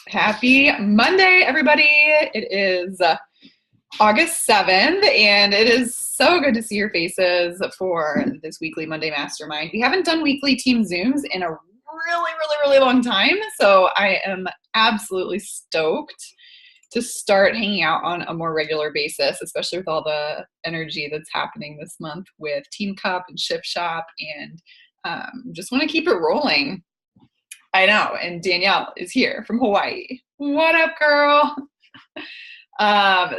Happy Monday, everybody. It is August 7th, and it is so good to see your faces for this weekly Monday Mastermind. We haven't done weekly team Zooms in a really long time, so I am absolutely stoked to start hanging out on a more regular basis, especially with all the energy that's happening this month with Team Cup and Shift Shop, and just want to keep it rolling. I know, and Danielle is here from Hawaii. What up, girl?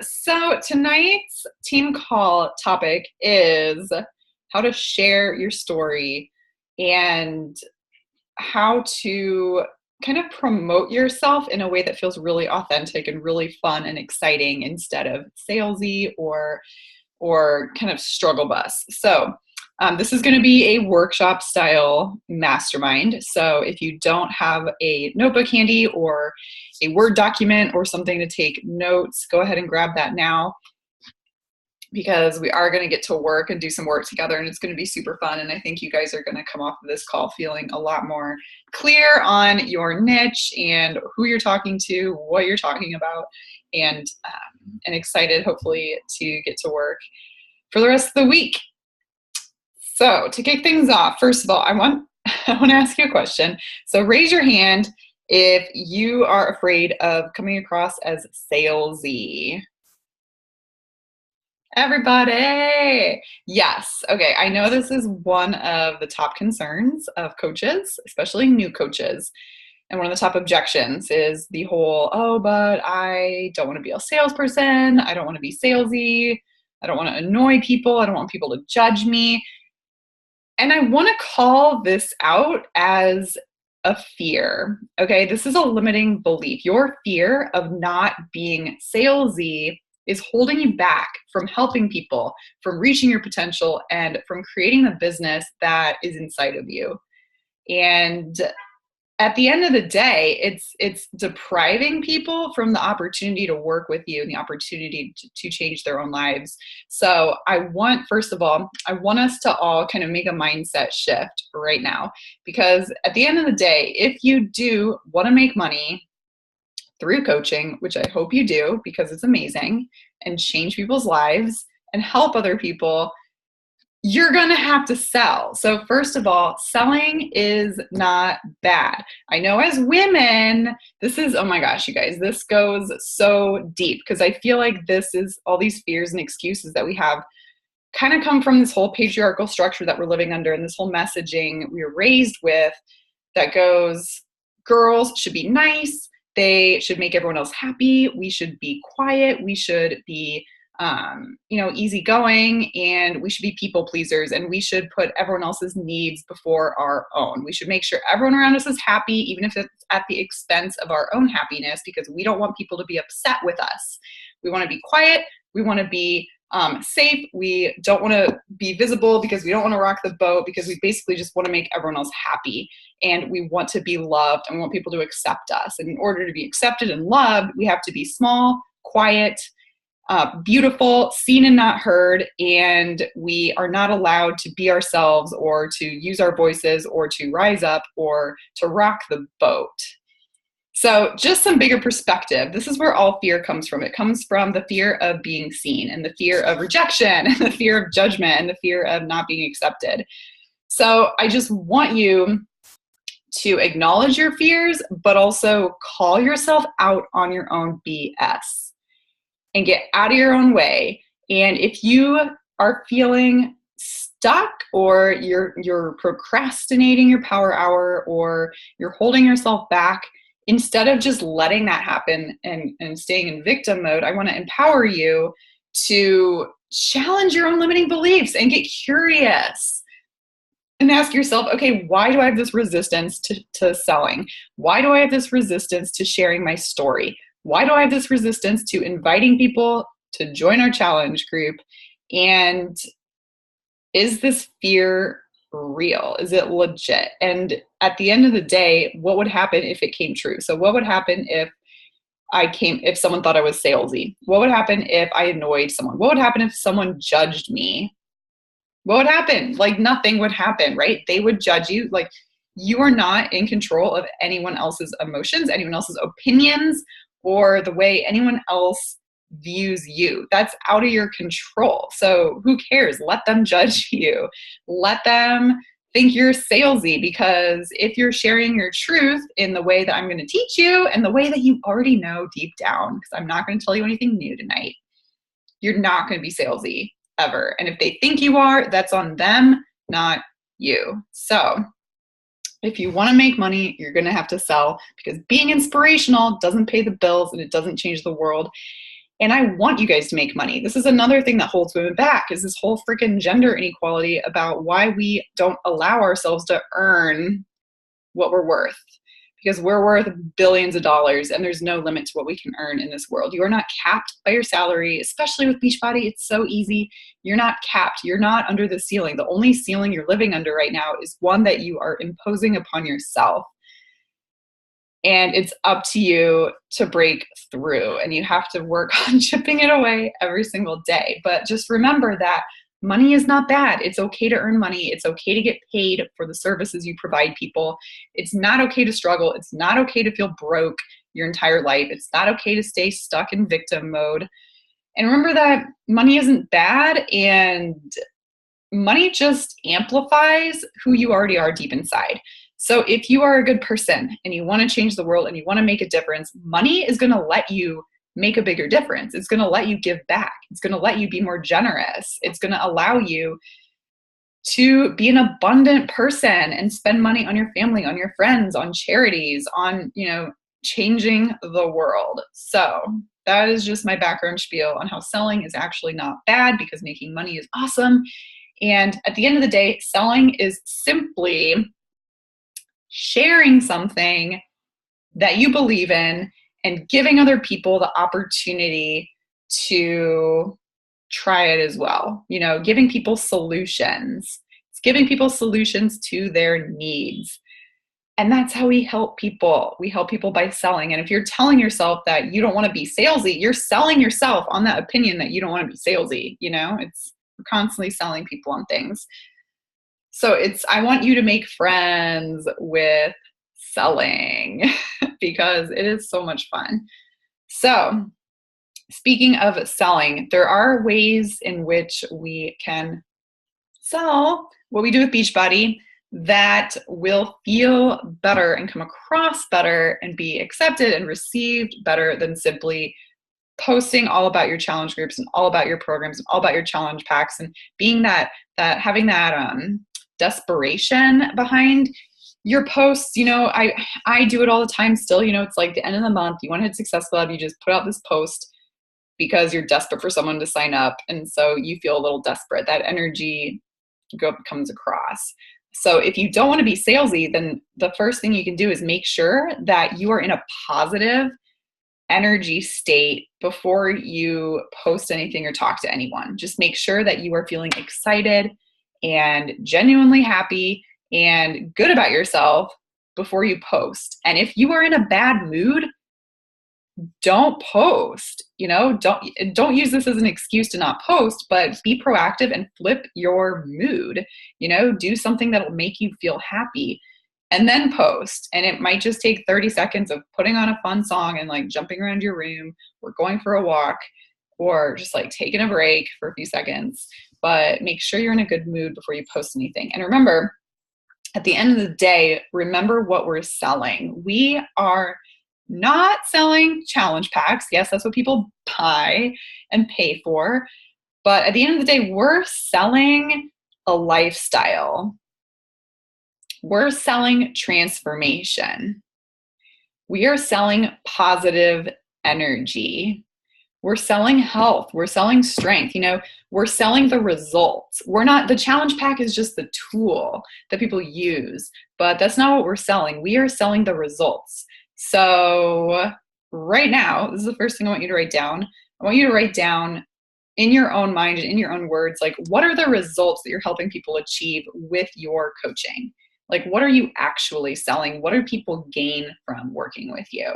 So tonight's team call topic is how to share your story and how to kind of promote yourself in a way that feels really authentic and really fun and exciting instead of salesy or kind of struggle bus. So this is going to be a workshop style mastermind. So if you don't have a notebook handy or a Word document or something to take notes, go ahead and grab that now, because we are going to get to work and do some work together, and it's going to be super fun. And I think you guys are going to come off of this call feeling a lot more clear on your niche and who you're talking to, what you're talking about, and excited hopefully to get to work for the rest of the week. So to kick things off, first of all, I want to ask you a question. So raise your hand if you are afraid of coming across as salesy. Everybody. Yes. Okay. I know this is one of the top concerns of coaches, especially new coaches. And one of the top objections is the whole, oh, but I don't want to be a salesperson. I don't want to be salesy. I don't want to annoy people. I don't want people to judge me. And I want to call this out as a fear. Okay. This is a limiting belief. Your fear of not being salesy is holding you back from helping people, from reaching your potential, and from creating the business that is inside of you. And at the end of the day, it's depriving people from the opportunity to work with you and the opportunity to change their own lives. So first of all, I want us to all kind of make a mindset shift right now, because at the end of the day, if you do want to make money through coaching, which I hope you do because it's amazing, and change people's lives and help other people, you're going to have to sell. So first of all, selling is not bad. I know as women, this is, oh my gosh, you guys, this goes so deep, because I feel like this is all these fears and excuses that we have kind of come from this whole patriarchal structure that we're living under, and this whole messaging we were raised with that goes, girls should be nice. They should make everyone else happy. We should be quiet. We should be easygoing, and we should be people pleasers, and we should put everyone else's needs before our own. We should make sure everyone around us is happy, even if it's at the expense of our own happiness, because we don't want people to be upset with us. We want to be quiet. We want to be safe. We don't want to be visible because we don't want to rock the boat, because we basically just want to make everyone else happy, and we want to be loved, and we want people to accept us. And in order to be accepted and loved, we have to be small, quiet, beautiful, seen and not heard, and we are not allowed to be ourselves or to use our voices or to rise up or to rock the boat. So just some bigger perspective. This is where all fear comes from. It comes from the fear of being seen, and the fear of rejection, and the fear of judgment, and the fear of not being accepted. So I just want you to acknowledge your fears, but also call yourself out on your own BS and get out of your own way. And if you are feeling stuck, or you're procrastinating your power hour, or you're holding yourself back, instead of just letting that happen and staying in victim mode, I want to empower you to challenge your own limiting beliefs and get curious and ask yourself, okay, why do I have this resistance to selling? Why do I have this resistance to sharing my story? Why do I have this resistance to inviting people to join our challenge group? And is this fear real? Is it legit? And at the end of the day, what would happen if it came true? So what would happen if someone thought I was salesy? What would happen if I annoyed someone? What would happen if someone judged me? What would happen? Like, nothing would happen, right? They would judge you. Like, You are not in control of anyone else's emotions, anyone else's opinions, or the way anyone else views you. That's out of your control. So who cares? Let them judge you. Let them think you're salesy, because if you're sharing your truth in the way that I'm going to teach you and the way that you already know deep down, because I'm not going to tell you anything new tonight, you're not going to be salesy ever. And if they think you are, that's on them, not you. So if you want to make money, you're going to have to sell, because being inspirational doesn't pay the bills and it doesn't change the world. And I want you guys to make money. This is another thing that holds women back, is this whole freaking gender inequality about why we don't allow ourselves to earn what we're worth. Because we're worth billions of dollars and there's no limit to what we can earn in this world. You are not capped by your salary, especially with Beachbody. It's so easy. You're not capped. You're not under the ceiling. The only ceiling you're living under right now is one that you are imposing upon yourself. And it's up to you to break through, and you have to work on chipping it away every single day. But just remember that money is not bad. It's okay to earn money. It's okay to get paid for the services you provide people. It's not okay to struggle. It's not okay to feel broke your entire life. It's not okay to stay stuck in victim mode. And remember that money isn't bad, and money just amplifies who you already are deep inside. So if you are a good person and you want to change the world and you want to make a difference, money is going to let you make a bigger difference. It's going to let you give back. It's going to let you be more generous. It's going to allow you to be an abundant person and spend money on your family, on your friends, on charities, on, changing the world. So that is just my background spiel on how selling is actually not bad, because making money is awesome. And at the end of the day, selling is simply sharing something that you believe in and giving other people the opportunity to try it as well. Giving people solutions. It's giving people solutions to their needs. And that's how we help people. We help people by selling. And if you're telling yourself that you don't want to be salesy, you're selling yourself on that opinion that you don't want to be salesy. We're constantly selling people on things. So I want you to make friends with selling because it is so much fun. So speaking of selling, there are ways in which we can sell what we do with Beachbody that will feel better and come across better and be accepted and received better than simply posting all about your challenge groups and all about your programs and all about your challenge packs, and being having that desperation behind your posts. I do it all the time still. It's like the end of the month, you want to hit Success Club, you just put out this post because you're desperate for someone to sign up, and so you feel a little desperate. That energy comes across. So if you don't want to be salesy, then the first thing you can do is make sure that you are in a positive energy state before you post anything or talk to anyone. Just make sure that you are feeling excited and genuinely happy and good about yourself before you post. And if you are in a bad mood, don't post. Don't use this as an excuse to not post, but be proactive and flip your mood. Do something that'll make you feel happy and then post. And it might just take 30 seconds of putting on a fun song and like jumping around your room or going for a walk or just like taking a break for a few seconds. But make sure you're in a good mood before you post anything. And remember, at the end of the day, remember what we're selling. We are not selling challenge packs. Yes, that's what people buy and pay for. But at the end of the day, we're selling a lifestyle. We're selling transformation. We are selling positive energy. We're selling health. We're selling strength. We're selling the results. The challenge pack is just the tool that people use, but that's not what we're selling. We are selling the results. So right now, this is the first thing I want you to write down. I want you to write down in your own mind and in your own words, like, what are the results that you're helping people achieve with your coaching? Like, what are you actually selling? What do people gain from working with you?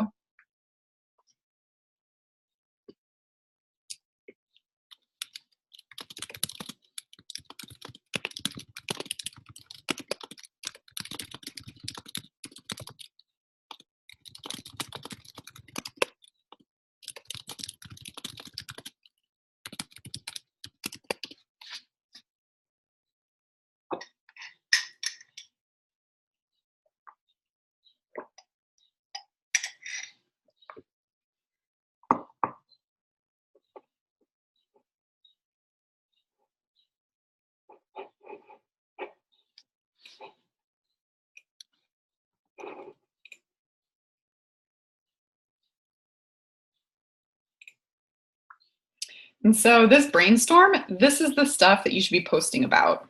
And so this brainstorm, this is the stuff that you should be posting about.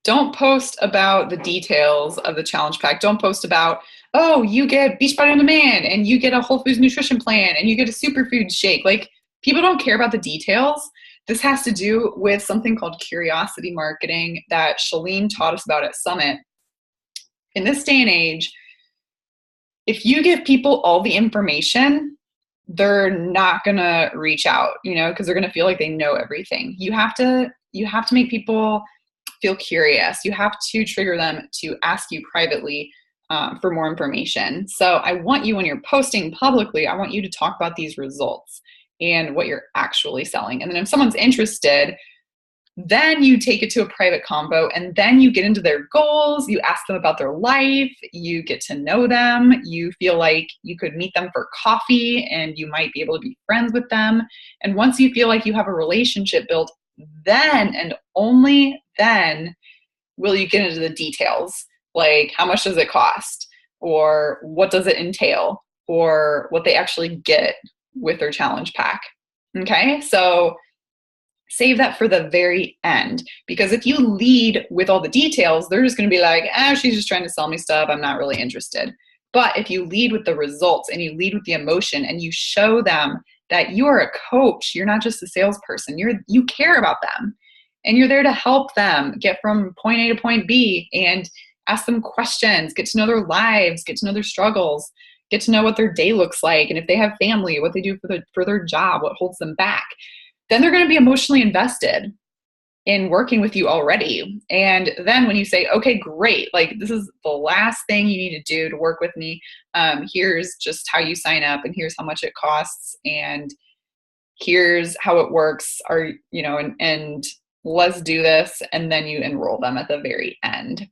Don't post about the details of the challenge pack. Don't post about, oh, you get Beachbody on Demand and you get a Whole Foods nutrition plan and you get a superfood shake. Like, people don't care about the details. This has to do with something called curiosity marketing that Shalene taught us about at Summit. In this day and age, if you give people all the information, they're not gonna reach out, because they're gonna feel like they know everything. You have to make people feel curious. You have to trigger them to ask you privately for more information. So I want you, when you're posting publicly, I want you to talk about these results and what you're actually selling. And then if someone's interested, then you take it to a private convo, and then you get into their goals. You ask them about their life. You get to know them. You feel like you could meet them for coffee and you might be able to be friends with them. And once you feel like you have a relationship built, then and only then will you get into the details, like how much does it cost, or what does it entail, or what they actually get with their challenge pack. Okay, so save that for the very end, because if you lead with all the details, they're just going to be like, she's just trying to sell me stuff. I'm not really interested. But if you lead with the results and you lead with the emotion and you show them that you are a coach, you're not just a salesperson, you care about them and you're there to help them get from point A to point B, and ask them questions, get to know their lives, get to know their struggles, get to know what their day looks like. And if they have family, what they do for their job, what holds them back, then they're going to be emotionally invested in working with you already. And then when you say, okay, great, like this is the last thing you need to do to work with me. Here's just how you sign up, and here's how much it costs, and here's how it works. And let's do this. And then you enroll them at the very end.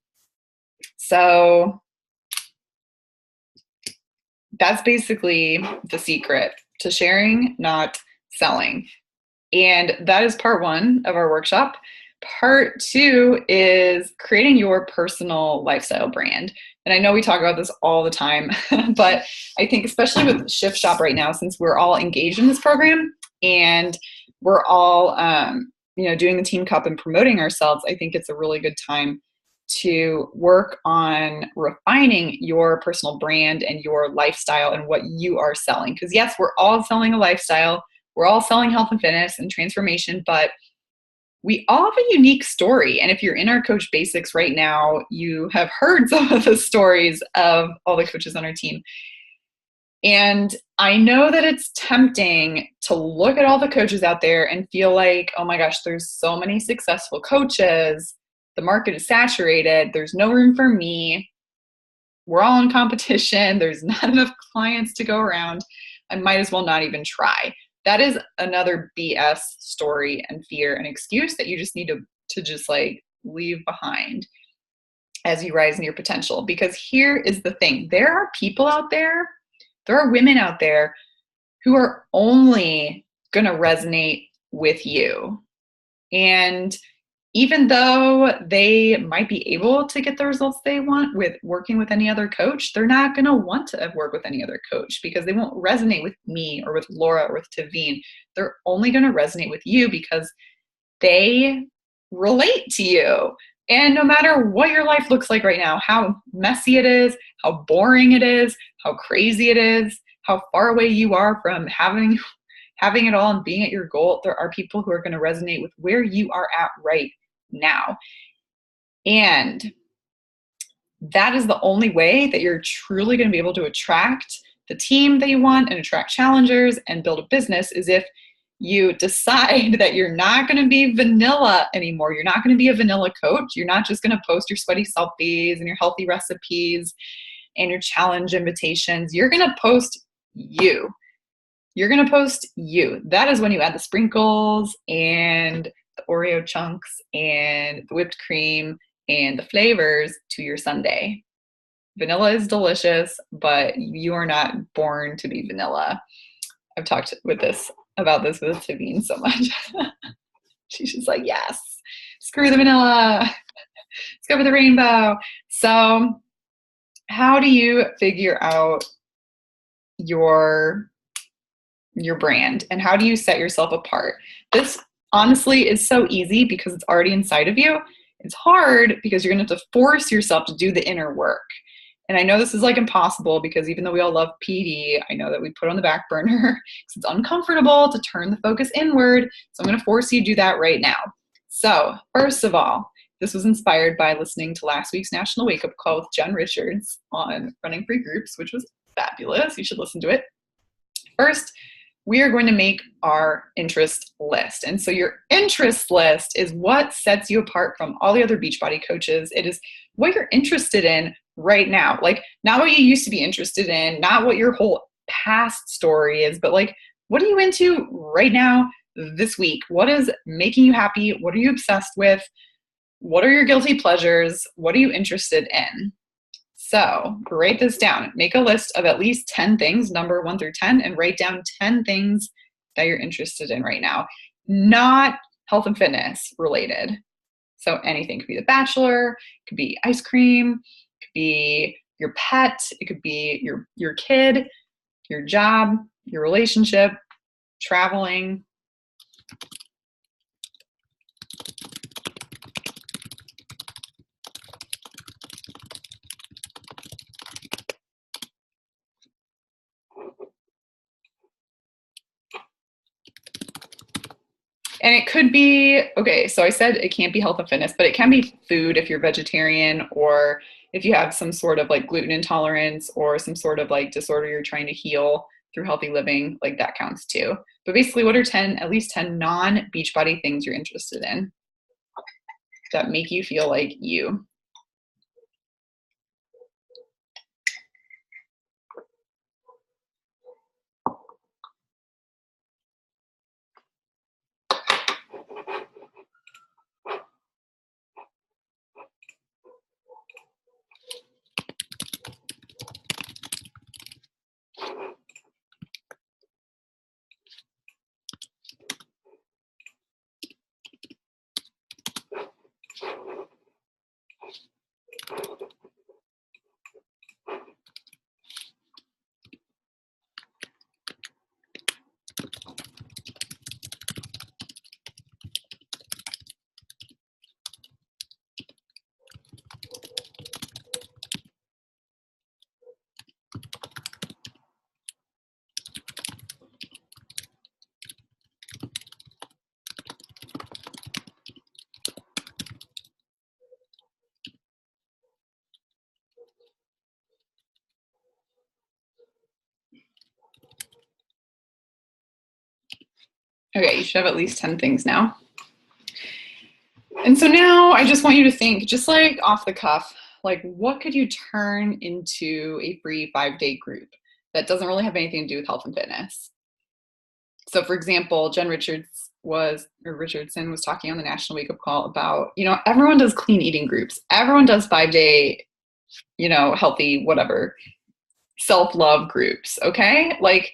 So that's basically the secret to sharing, not selling. And that is part 1 of our workshop. Part 2 is creating your personal lifestyle brand. And I know we talk about this all the time, but I think especially with Shift Shop right now, since we're all engaged in this program and we're all, doing the Team Cup and promoting ourselves, I think it's a really good time to work on refining your personal brand and your lifestyle and what you are selling. Because yes, we're all selling a lifestyle. We're all selling health and fitness and transformation, but we all have a unique story. And if you're in our Coach Basics right now, you have heard some of the stories of all the coaches on our team. And I know that it's tempting to look at all the coaches out there and feel like, oh my gosh, there's so many successful coaches. The market is saturated. There's no room for me. We're all in competition. There's not enough clients to go around. I might as well not even try. That is another BS story and fear and excuse that you just need to just like leave behind as you rise in your potential. Because here is the thing. There are people out there, there are women out there who are only going to resonate with you. And even though they might be able to get the results they want with working with any other coach, they're not going to want to work with any other coach because they won't resonate with me or with Laura or with Tavine. They're only going to resonate with you because they relate to you. And no matter what your life looks like right now, how messy it is, how boring it is, how crazy it is, how far away you are from having it all and being at your goal, there are people who are going to resonate with where you are at right now. And that is the only way that you're truly going to be able to attract the team that you want and attract challengers and build a business, is if you decide that you're not going to be vanilla anymore. You're not going to be a vanilla coach. You're not just going to post your sweaty selfies and your healthy recipes and your challenge invitations. You're going to post you. You're going to post you. That is when you add the sprinkles and the Oreo chunks and the whipped cream and the flavors to your sundae. Vanilla is delicious, but you are not born to be vanilla. I've talked about this with Tavine so much. She's just like, yes, screw the vanilla. Let's go for the rainbow. So how do you figure out your your brand. And how do you set yourself apart? This honestly is so easy because it's already inside of you. It's hard because you're going to have to force yourself to do the inner work. And I know this is like impossible because even though we all love PD, I know that we put on the back burner because it's uncomfortable to turn the focus inward. So I'm going to force you to do that right now. So first of all, this was inspired by listening to last week's National Wake Up Call with Jen Richards on running free groups, which was fabulous. You should listen to it. First, we are going to make our interest list. And so your interest list is what sets you apart from all the other Beachbody coaches. It is what you're interested in right now. Like, not what you used to be interested in, not what your whole past story is, but like, what are you into right now this week? What is making you happy? What are you obsessed with? What are your guilty pleasures? What are you interested in? So write this down. Make a list of at least 10 things, number 1 through 10, and write down 10 things that you're interested in right now, not health and fitness related. So anything. It could be The Bachelor, it could be ice cream, it could be your pet, it could be your kid, your job, your relationship, traveling. And it could be, okay, so I said it can't be health and fitness, but it can be food if you're vegetarian, or if you have some sort of like gluten intolerance or some sort of like disorder you're trying to heal through healthy living, like that counts too. But basically, what are at least 10 non-Beachbody things you're interested in that make you feel like you? Okay, you should have at least 10 things now. And so now I just want you to think, just like off the cuff, like what could you turn into a free 5-day group that doesn't really have anything to do with health and fitness? So for example, Jen Richardson was talking on the National Wake Up Call about, everyone does clean eating groups. Everyone does 5-day, healthy, whatever, self-love groups. Okay. Like,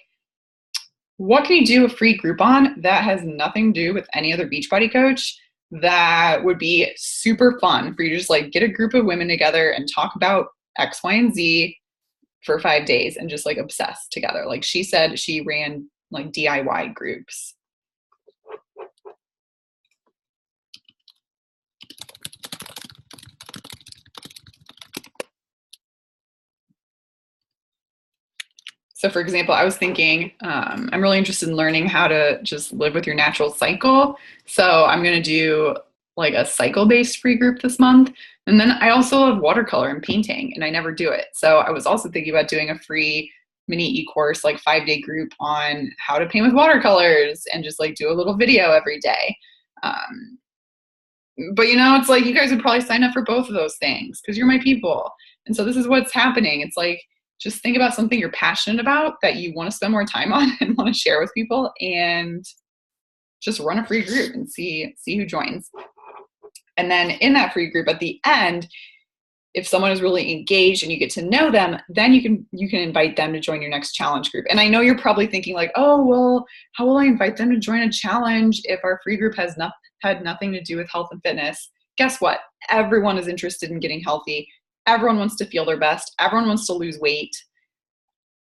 what can you do a free group on that has nothing to do with any other Beachbody coach that would be super fun for you to just like get a group of women together and talk about X, Y, and Z for 5 days and just like obsess together. Like she said, she ran like DIY groups. So for example, I was thinking, I'm really interested in learning how to just live with your natural cycle. So I'm going to do like a cycle-based free group this month. And then I also love watercolor and painting, and I never do it. So I was also thinking about doing a free mini e-course, like 5-day group on how to paint with watercolors and just like do a little video every day. But it's like you guys would probably sign up for both of those things because you're my people. And so this is what's happening. It's like, just think about something you're passionate about that you want to spend more time on and want to share with people, and just run a free group and see who joins. And then in that free group at the end, if someone is really engaged and you get to know them, then you can invite them to join your next challenge group. And I know you're probably thinking like, oh, well, how will I invite them to join a challenge if our free group has had nothing to do with health and fitness? Guess what? Everyone is interested in getting healthy. Everyone wants to feel their best. Everyone wants to lose weight.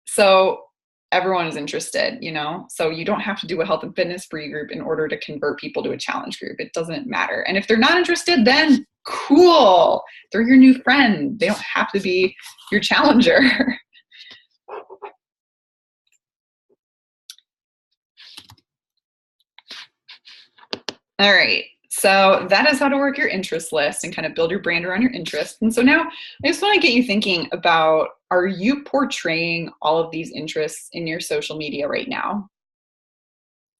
So everyone is interested, so you don't have to do a health and fitness free group in order to convert people to a challenge group. It doesn't matter. And if they're not interested, then cool. They're your new friend. They don't have to be your challenger. All right. So that is how to work your interest list and kind of build your brand around your interests. And so now I just want to get you thinking about, are you portraying all of these interests in your social media right now?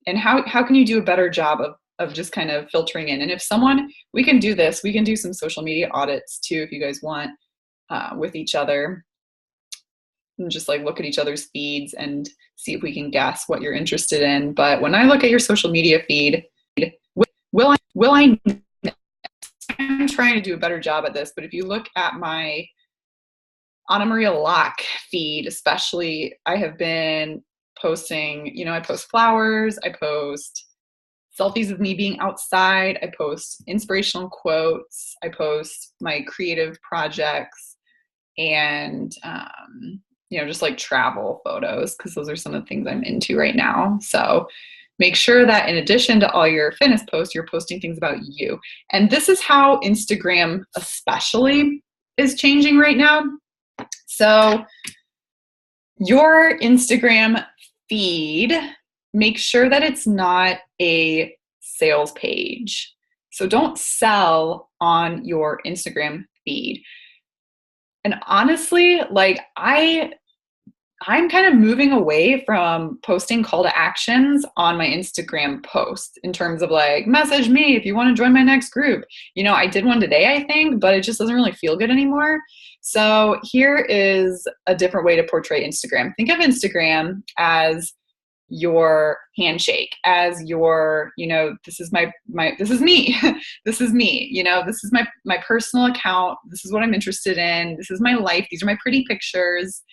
And how can you do a better job of just kind of filtering in? And if someone, we can do this, we can do some social media audits too, if you guys want, with each other, and just like look at each other's feeds and see if we can guess what you're interested in. But when I look at your social media feed, will I, I'm trying to do a better job at this, but if you look at my Anna Maria Locke feed, especially, I have been posting, I post flowers, I post selfies of me being outside, I post inspirational quotes, I post my creative projects, and, just like travel photos, because those are some of the things I'm into right now. So make sure that in addition to all your fitness posts, you're posting things about you. And this is how Instagram especially is changing right now. So your Instagram feed, make sure that it's not a sales page. So don't sell on your Instagram feed. And honestly, like I'm kind of moving away from posting call to actions on my Instagram post in terms of like, message me if you want to join my next group. I did one today, I think, but it just doesn't really feel good anymore. So here is a different way to portray Instagram. Think of Instagram as your handshake, as your, this is this is me. This is me, this is my personal account. This is what I'm interested in. This is my life. These are my pretty pictures.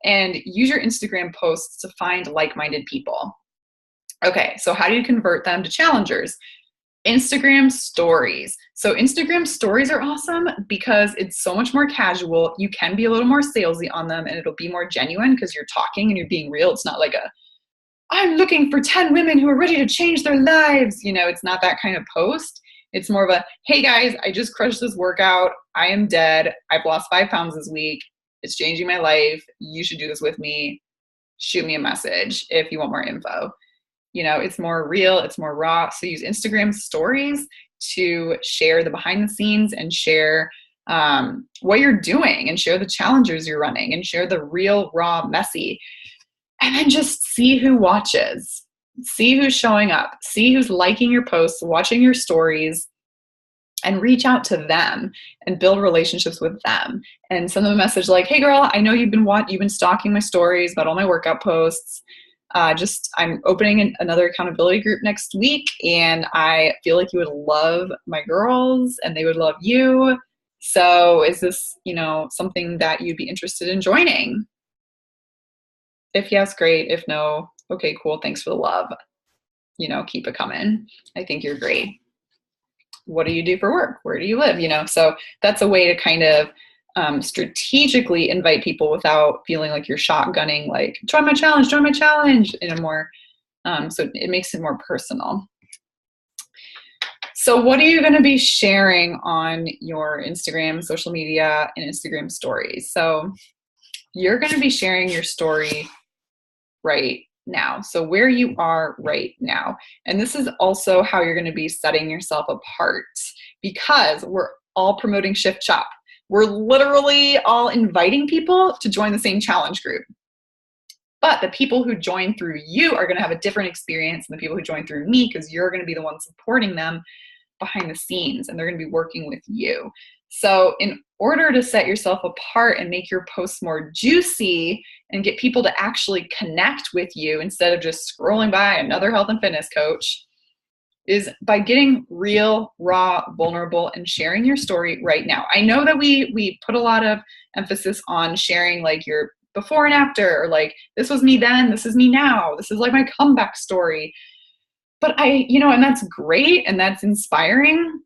And use your Instagram posts to find like-minded people. Okay, so how do you convert them to challengers? Instagram stories. So Instagram stories are awesome because it's so much more casual. You can be a little more salesy on them, and it'll be more genuine because you're talking and you're being real. It's not like I'm looking for 10 women who are ready to change their lives. It's not that kind of post. It's more of a, hey guys, I just crushed this workout. I am dead. I've lost 5 pounds this week. It's changing my life. You should do this with me. Shoot me a message if you want more info. It's more real. It's more raw. So use Instagram stories to share the behind the scenes and share what you're doing and share the challenges you're running and share the real, raw, messy. And then just see who watches. See who's showing up. See who's liking your posts, watching your stories, and reach out to them and build relationships with them. And send them a message like, hey girl, I know you've been stalking my stories about all my workout posts. I'm opening another accountability group next week, and I feel like you would love my girls and they would love you. So is this, something that you'd be interested in joining? If yes, great. If no, okay, cool. Thanks for the love. Keep it coming. I think you're great. What do you do for work? Where do you live? So that's a way to kind of strategically invite people without feeling like you're shotgunning, like, join my challenge in a more, so it makes it more personal. So what are you going to be sharing on your Instagram, social media, and Instagram stories? So you're going to be sharing your story right now. So where you are right now. And this is also how you're going to be setting yourself apart, because we're all promoting Shift Shop. We're literally all inviting people to join the same challenge group. But the people who join through you are going to have a different experience than the people who join through me, because you're going to be the one supporting them behind the scenes, and they're going to be working with you. So in order to set yourself apart and make your posts more juicy and get people to actually connect with you instead of just scrolling by another health and fitness coach, is by getting real, raw, vulnerable, and sharing your story right now. I know that we put a lot of emphasis on sharing like your before and after, or like, this was me then, this is me now, this is like my comeback story. But and that's great and that's inspiring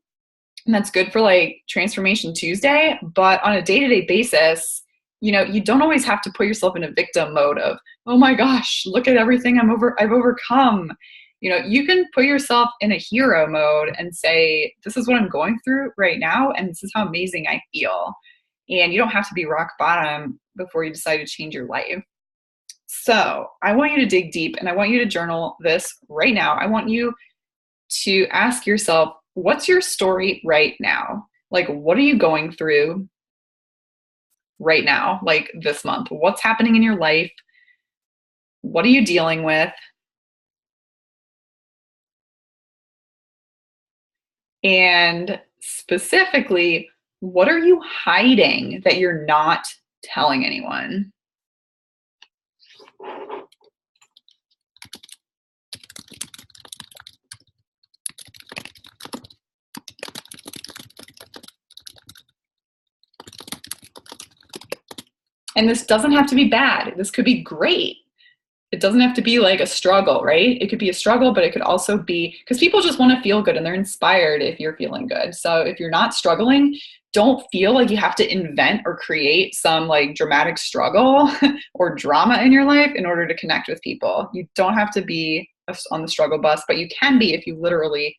and that's good for like Transformation Tuesday. But on a day-to-day basis, you don't always have to put yourself in a victim mode of, oh my gosh, look at everything I've overcome. You can put yourself in a hero mode and say, this is what I'm going through right now, and this is how amazing I feel. And you don't have to be rock bottom before you decide to change your life. So I want you to dig deep, and I want you to journal this right now. I want you to ask yourself, what's your story right now? Like, what are you going through right now, like this month? What's happening in your life? What are you dealing with? And specifically, what are you hiding that you're not telling anyone? And this doesn't have to be bad. This could be great. It doesn't have to be like a struggle, right? It could be a struggle, but it could also be, because people just want to feel good and they're inspired if you're feeling good. So if you're not struggling, don't feel like you have to invent or create some like dramatic struggle or drama in your life in order to connect with people. You don't have to be on the struggle bus, but you can be if you literally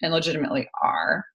and legitimately are.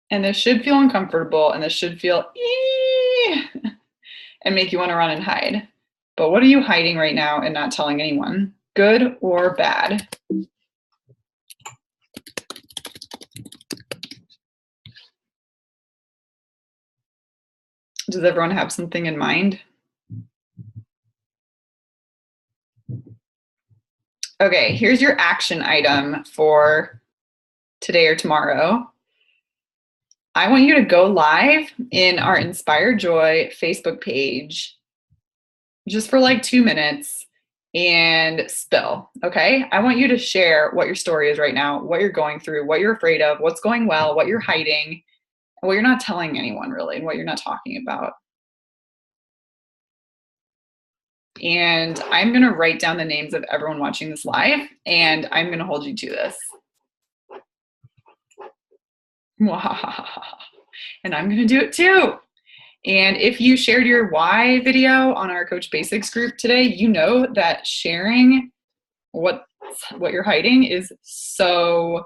And this should feel uncomfortable, and this should feel and make you want to run and hide. But what are you hiding right now and not telling anyone, good or bad? Does everyone have something in mind? Okay, here's your action item for today or tomorrow. I want you to go live in our Inspire Joy Facebook page just for like 2 minutes and spill, okay? I want you to share what your story is right now, what you're going through, what you're afraid of, what's going well, what you're hiding, and what you're not telling anyone really, and what you're not talking about. And I'm gonna write down the names of everyone watching this live, and I'm gonna hold you to this. And I'm gonna do it too. And if you shared your why video on our Coach Basics group today, you know that sharing what you're hiding is so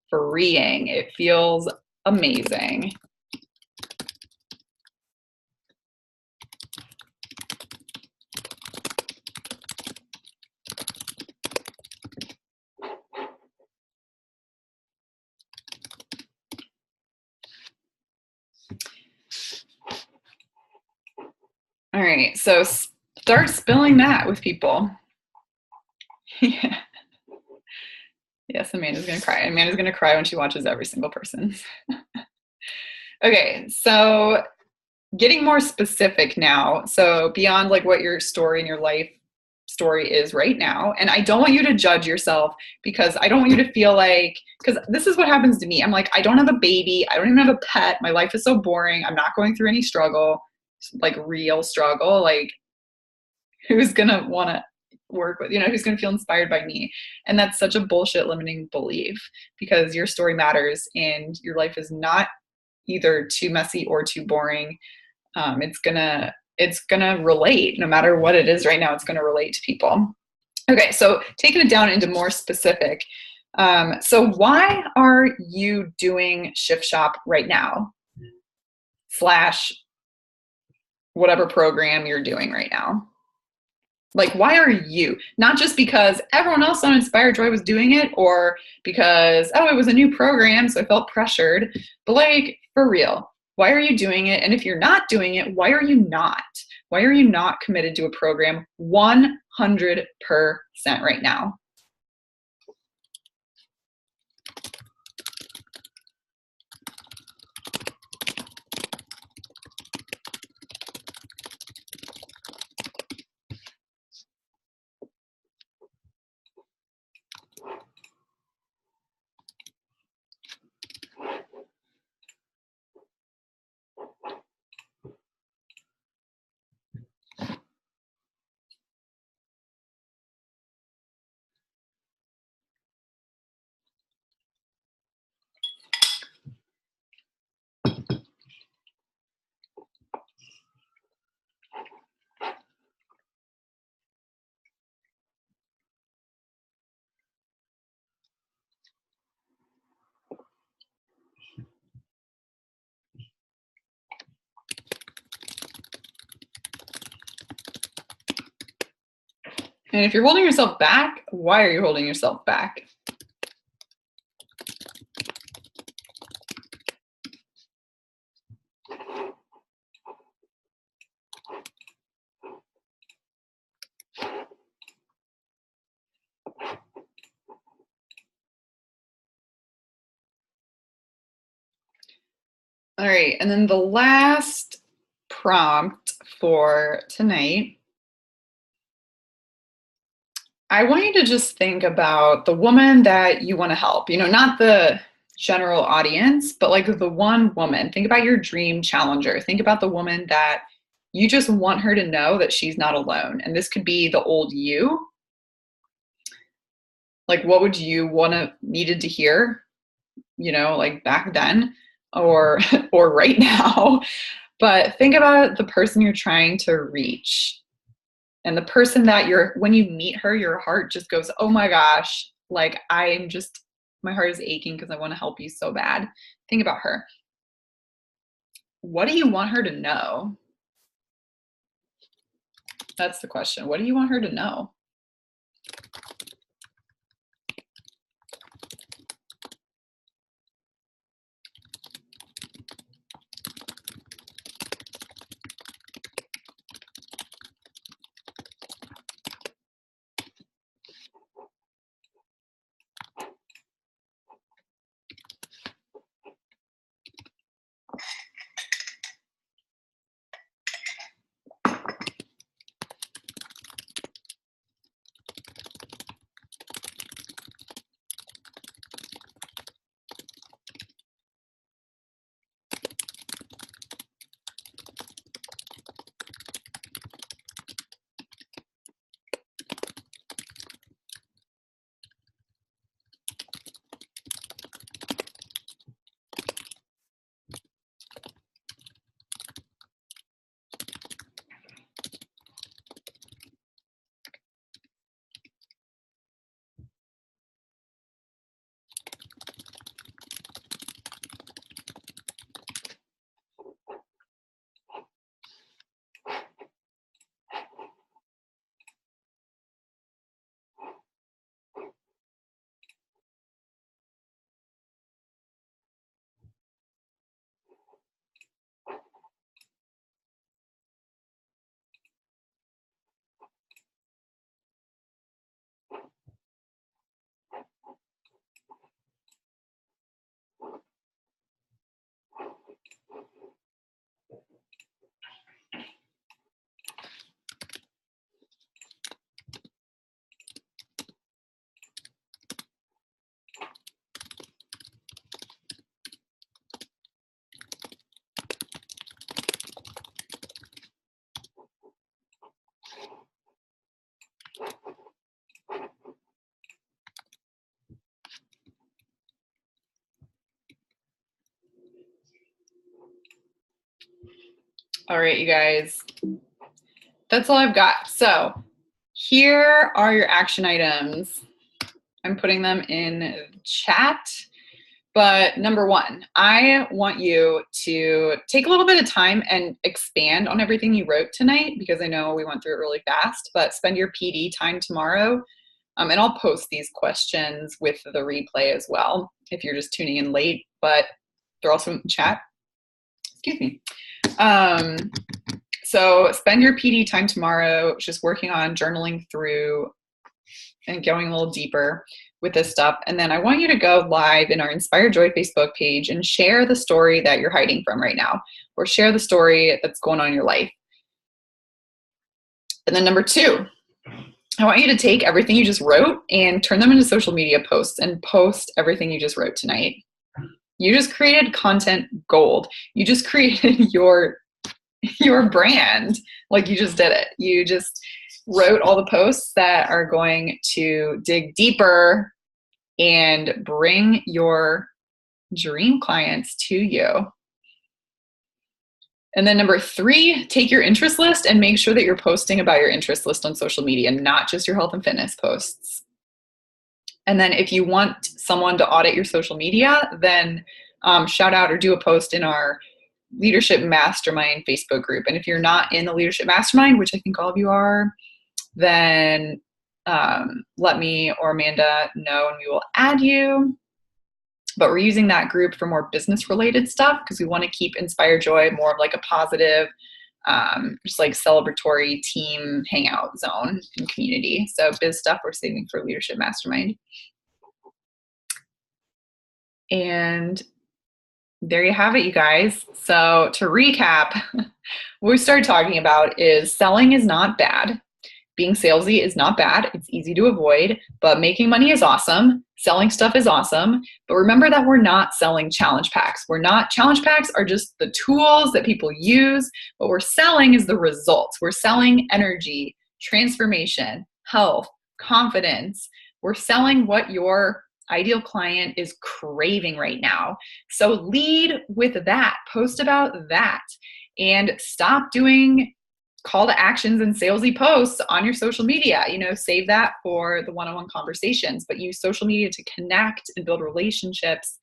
freeing. It feels amazing. All right, so start spilling that with people. Yeah. Yes, Amanda's gonna cry. Amanda's gonna cry when she watches every single person. Okay, so getting more specific now. So beyond like what your story and your life story is right now. And I don't want you to judge yourself, because I don't want you to feel like, because this is what happens to me. I'm like, I don't have a baby. I don't even have a pet. My life is so boring. I'm not going through any struggle, like real struggle. Like, who's going to want to work with, who's going to feel inspired by me? And that's such a bullshit limiting belief, because your story matters and your life is not either too messy or too boring. It's gonna relate no matter what it is right now. It's gonna relate to people. Okay, so taking it down into more specific. So why are you doing Shift Shop right now? / whatever program you're doing right now. Like, why are you? Not just because everyone else on Inspire Joy was doing it, or because, oh, it was a new program, so I felt pressured, but like, for real, why are you doing it? And if you're not doing it, why are you not? Why are you not committed to a program 100% right now? And if you're holding yourself back, why are you holding yourself back? All right, and then the last prompt for tonight, I want you to just think about the woman that you want to help, not the general audience, but like the one woman. Think about your dream challenger. Think about the woman that you just want her to know that she's not alone. And this could be the old you. Like, what would you needed to hear, like back then or or right now? But think about the person you're trying to reach. And the person that when you meet her, your heart just goes, oh my gosh, like my heart is aching because I want to help you so bad. Think about her. What do you want her to know? That's the question. What do you want her to know? All right, you guys, that's all I've got. So here are your action items. I'm putting them in chat. But number one, I want you to take a little bit of time and expand on everything you wrote tonight, because I know we went through it really fast, but spend your PD time tomorrow. And I'll post these questions with the replay as well if you're just tuning in late, but they're also in chat. Excuse me. So spend your PD time tomorrow just working on journaling through and going a little deeper with this stuff. And then I want you to go live in our Inspire Joy Facebook page and share the story that you're hiding from right now, or share the story that's going on in your life. And then number two, I want you to take everything you just wrote and turn them into social media posts and post everything you just wrote tonight. You just created content gold. You just created your brand. Like, you just did it. You just wrote all the posts that are going to dig deeper and bring your dream clients to you. And then number three, take your interest list and make sure that you're posting about your interest list on social media, not just your health and fitness posts. And then if you want someone to audit your social media, then shout out or do a post in our Leadership Mastermind Facebook group. And if you're not in the Leadership Mastermind, which I think all of you are, then let me or Amanda know and we will add you. But we're using that group for more business related stuff because we want to keep Inspire Joy more of like a positive, just like celebratory team hangout zone and community. So biz stuff we're saving for Leadership Mastermind. And there you have it, you guys. So to recap, what we started talking about is selling is not bad. Being salesy is not bad. It's easy to avoid, but making money is awesome. Selling stuff is awesome. But remember that we're not selling challenge packs. Challenge packs are just the tools that people use. What we're selling is the results. We're selling energy, transformation, health, confidence. We're selling what your ideal client is craving right now. So lead with that. Post about that. And stop doing call to actions and salesy posts on your social media. Save that for the one-on-one conversations, but use social media to connect and build relationships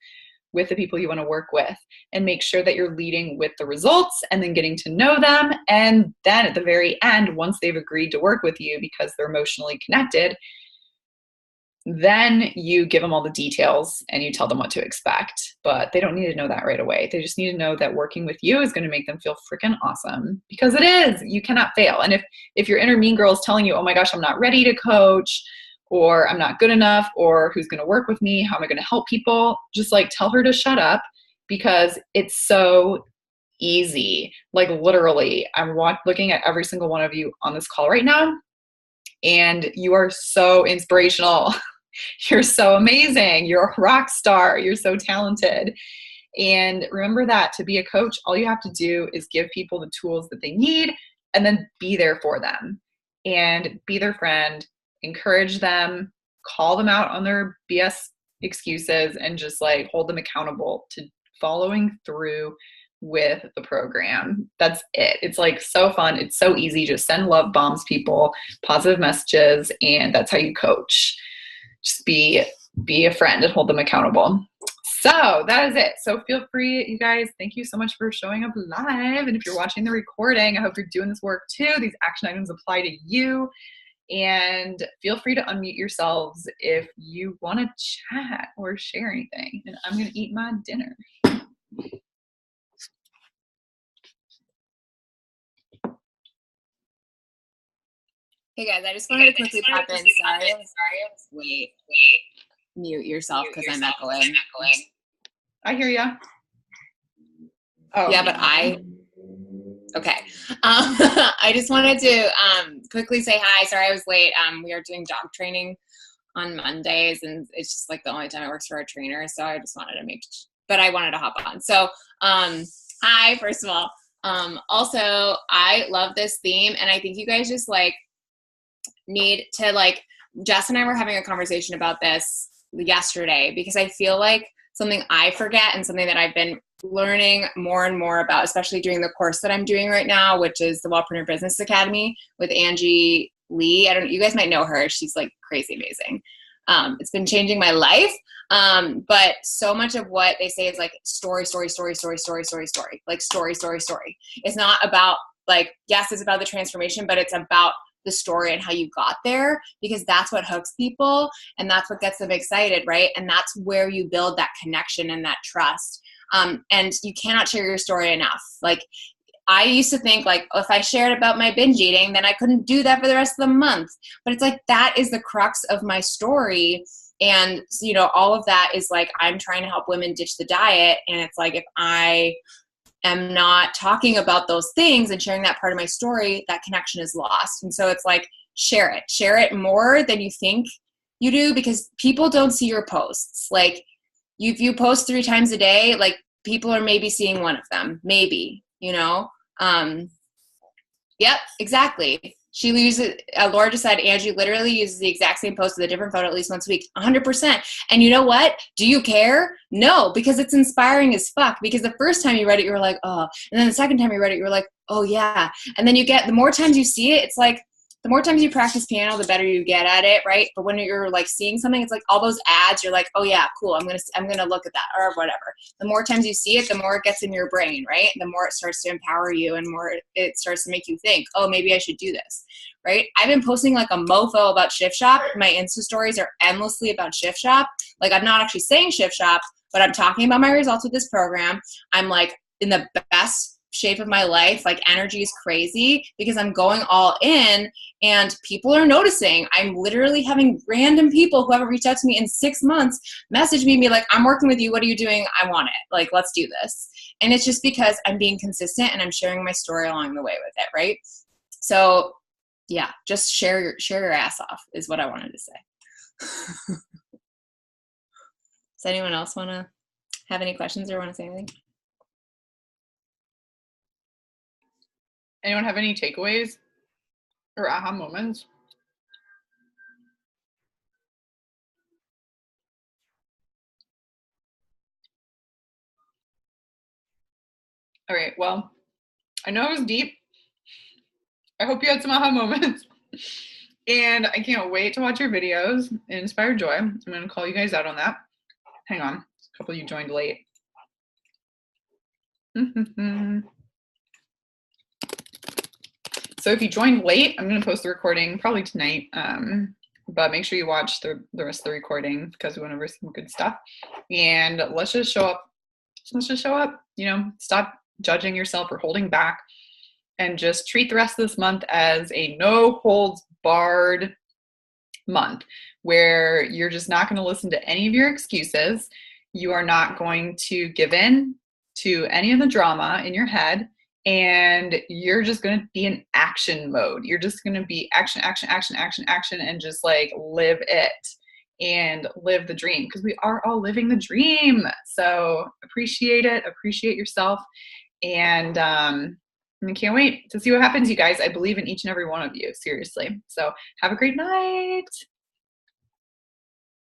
with the people you want to work with, and make sure that you're leading with the results and then getting to know them. And then at the very end, once they've agreed to work with you because they're emotionally connected, then you give them all the details and you tell them what to expect. But they don't need to know that right away. They just need to know that working with you is going to make them feel freaking awesome, because it is. You cannot fail. And if your inner mean girl is telling you, oh my gosh, I'm not ready to coach, or I'm not good enough, or who's going to work with me, how am I going to help people, just like tell her to shut up, because it's so easy. Like literally, I'm looking at every single one of you on this call right now, and you are so inspirational. You're so amazing. You're a rock star. You're so talented. And remember that to be a coach, all you have to do is give people the tools that they need and then be there for them and be their friend, encourage them, call them out on their BS excuses, and just like hold them accountable to following through with the program. That's it. It's like so fun. It's so easy. Just send love bombs people, positive messages, and that's how you coach. Just be a friend and hold them accountable. So that is it. So feel free, you guys. Thank you so much for showing up live. And if you're watching the recording, I hope you're doing this work too. These action items apply to you. And feel free to unmute yourselves if you want to chat or share anything. And I'm going to eat my dinner. Hey guys, I just wanted to quickly pop in. Sorry. Wait. Mute yourself because I'm echoing. I hear ya. Oh. Yeah, but okay. I just wanted to quickly say hi. Sorry I was late. We are doing dog training on Mondays, and it's just like the only time it works for our trainer. So I just wanted to but I wanted to hop on. So hi, first of all. Also, I love this theme, and I think you guys just need to Jess and I were having a conversation about this yesterday, because I feel like something I forget and something that I've been learning more and more about, especially during the course that I'm doing right now, which is the Wellpreneur Business Academy with Angie Lee. You guys might know her. She's crazy amazing. It's been changing my life. But so much of what they say is story. It's not about yes, it's about the transformation, but it's about the story and how you got there, because that's what hooks people and that's what gets them excited, right? And that's where you build that connection and that trust. And you cannot share your story enough. I used to think if I shared about my binge eating, then I couldn't do that for the rest of the month. But it's that is the crux of my story. And, all of that is I'm trying to help women ditch the diet. And it's if I am not talking about those things and sharing that part of my story, that connection is lost. And so it's share it more than you think you do, because people don't see your posts. If you post 3 times a day, people are maybe seeing one of them, maybe, yep, exactly. She uses, Laura just said, Angie literally uses the exact same post with a different photo at least once a week, 100%. And you know what? Do you care? No, because it's inspiring as fuck. Because the first time you read it, you were oh. And then the second time you read it, you were oh yeah. And then the more times you see it, it's the more times you practice piano, the better you get at it, right? But when you're like seeing something, it's like all those ads, you're like, oh yeah, cool, I'm gonna look at that or whatever. The more times you see it, the more it gets in your brain, right? The more it starts to empower you and more it starts to make you think, oh, maybe I should do this, right? I've been posting like a mofo about Shift Shop. My Insta stories are endlessly about Shift Shop. Like I'm not actually saying Shift Shop, but I'm talking about my results with this program. I'm like in the best shape of my life. Like energy is crazy because I'm going all in and people are noticing. I'm literally having random people who haven't reached out to me in 6 months message me and be like, I'm working with you. What are you doing? I want it. Like, let's do this. And it's just because I'm being consistent and I'm sharing my story along the way with it. Right. So yeah, just share your ass off is what I wanted to say. Does anyone else want to have any questions or want to say anything? Anyone have any takeaways or aha moments? All right, well, I know it was deep. I hope you had some aha moments. And I can't wait to watch your videos and inspire joy. I'm going to call you guys out on that. Hang on, a couple of you joined late. So if you joined late, I'm going to post the recording probably tonight. But make sure you watch the rest of the recording because we went over some good stuff. And let's just show up. You know, stop judging yourself or holding back and just treat the rest of this month as a no holds barred month where you're just not going to listen to any of your excuses. You are not going to give in to any of the drama in your head. And you're just going to be in action mode. You're just going to be action, and just like live it and live the dream because we are all living the dream. So appreciate it. Appreciate yourself. And I can't wait to see what happens, you guys. I believe in each and every one of you, seriously. So have a great night.